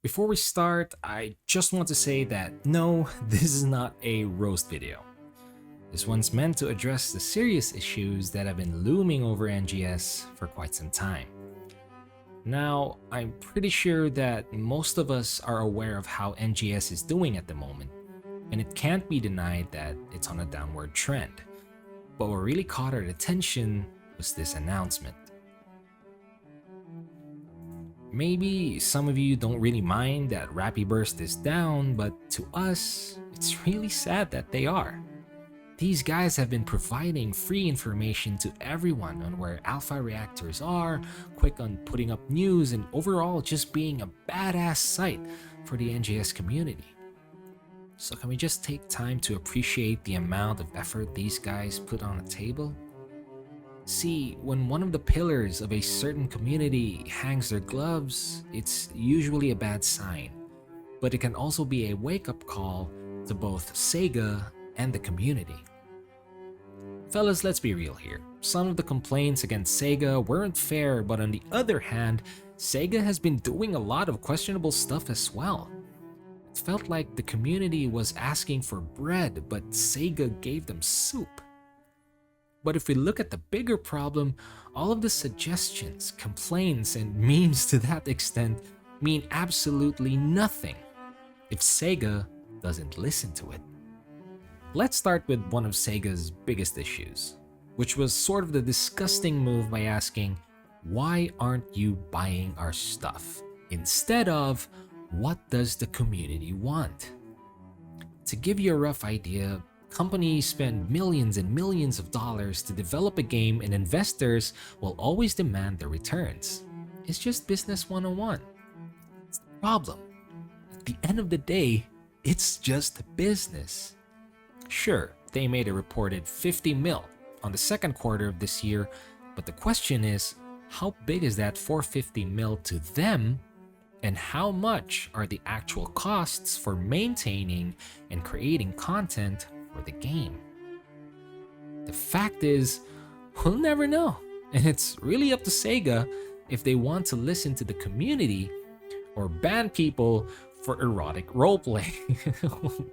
Before we start, I just want to say that no, this is not a roast video. This one's meant to address the serious issues that have been looming over NGS for quite some time. Now, I'm pretty sure that most of us are aware of how NGS is doing at the moment, and it can't be denied that it's on a downward trend. But what really caught our attention was this announcement. Maybe some of you don't really mind that Rappy Burst is down, but to us, it's really sad that they are. These guys have been providing free information to everyone on where alpha reactors are, quick on putting up news, and overall just being a badass site for the NGS community. So can we just take time to appreciate the amount of effort these guys put on the table? See, when one of the pillars of a certain community hangs their gloves, it's usually a bad sign, but it can also be a wake-up call to both Sega and the community. Fellas, let's be real here. Some of the complaints against Sega weren't fair, but on the other hand, Sega has been doing a lot of questionable stuff as well. It felt like the community was asking for bread, but Sega gave them soup. But if we look at the bigger problem, all of the suggestions, complaints, and memes to that extent mean absolutely nothing if Sega doesn't listen to it. Let's start with one of Sega's biggest issues, which was sort of the disgusting move by asking, "Why aren't you buying our stuff?" instead of, "What does the community want?" To give you a rough idea, companies spend millions and millions of dollars to develop a game, and investors will always demand their returns. It's just business 101. It's the problem. At the end of the day, it's just business. Sure, they made a reported 50 mil on the second quarter of this year, but the question is, how big is that 450 mil to them, and how much are the actual costs for maintaining and creating content for the game? The fact is, we'll never know, and it's really up to Sega if they want to listen to the community or ban people for erotic roleplay.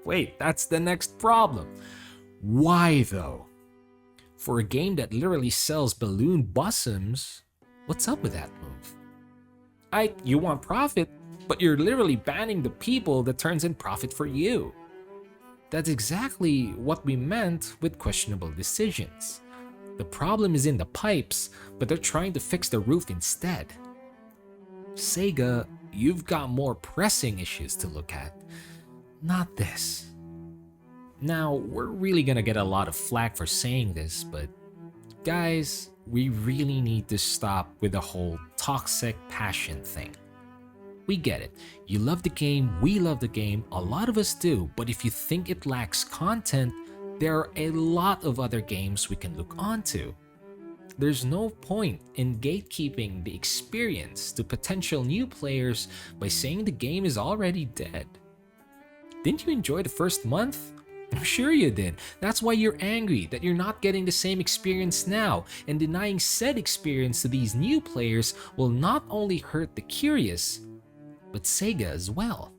Wait, that's the next problem. Why though? For a game that literally sells balloon bosoms, what's up with that move? You want profit, but you're literally banning the people that turns in profit for you. That's exactly what we meant with questionable decisions. The problem is in the pipes, but they're trying to fix the roof instead. Sega, you've got more pressing issues to look at, not this. Now, we're really gonna get a lot of flack for saying this, but guys, we really need to stop with the whole toxic passion thing. We get it. You love the game, we love the game, a lot of us do, but if you think it lacks content, there are a lot of other games we can look onto. There's no point in gatekeeping the experience to potential new players by saying the game is already dead. Didn't you enjoy the first month? I'm sure you did. That's why you're angry that you're not getting the same experience now, and denying said experience to these new players will not only hurt the curious, but Sega as well.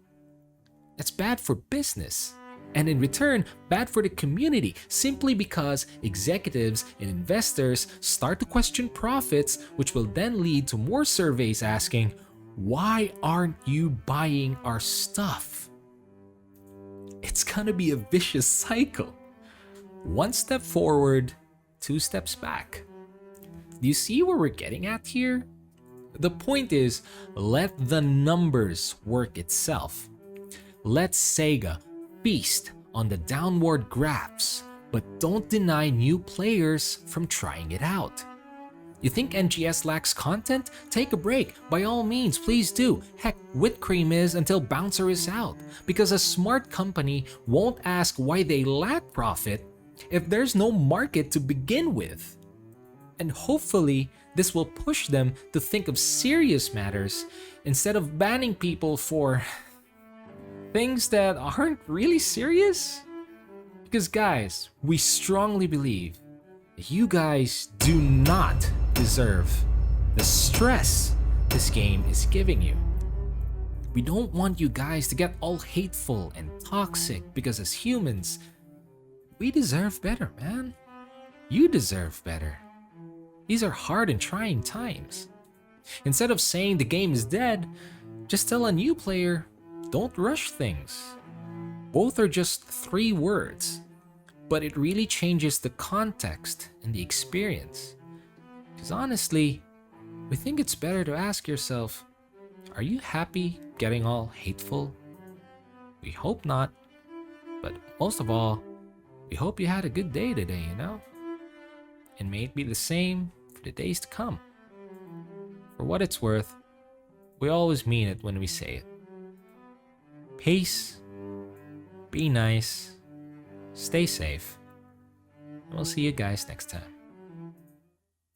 That's bad for business, and in return, bad for the community, simply because executives and investors start to question profits, which will then lead to more surveys asking, "Why aren't you buying our stuff?" It's gonna be a vicious cycle. One step forward, two steps back. Do you see where we're getting at here? The point is, let the numbers work itself. Let Sega feast on the downward graphs, but don't deny new players from trying it out. You think NGS lacks content? Take a break. By all means, please do. Heck, Whipped is until Bouncer is out, because a smart company won't ask why they lack profit if there's no market to begin with. And hopefully, this will push them to think of serious matters instead of banning people for things that aren't really serious. Because guys, we strongly believe that you guys do not deserve the stress this game is giving you. We don't want you guys to get all hateful and toxic because as humans, we deserve better, man. You deserve better. These are hard and trying times. Instead of saying the game is dead, just tell a new player, don't rush things. Both are just 3 words, but it really changes the context and the experience. Because honestly, we think it's better to ask yourself, are you happy getting all hateful? We hope not, but most of all, we hope you had a good day today, you know? And may it be the same for the days to come. For what it's worth, we always mean it when we say it. Peace, be nice, stay safe, and we'll see you guys next time.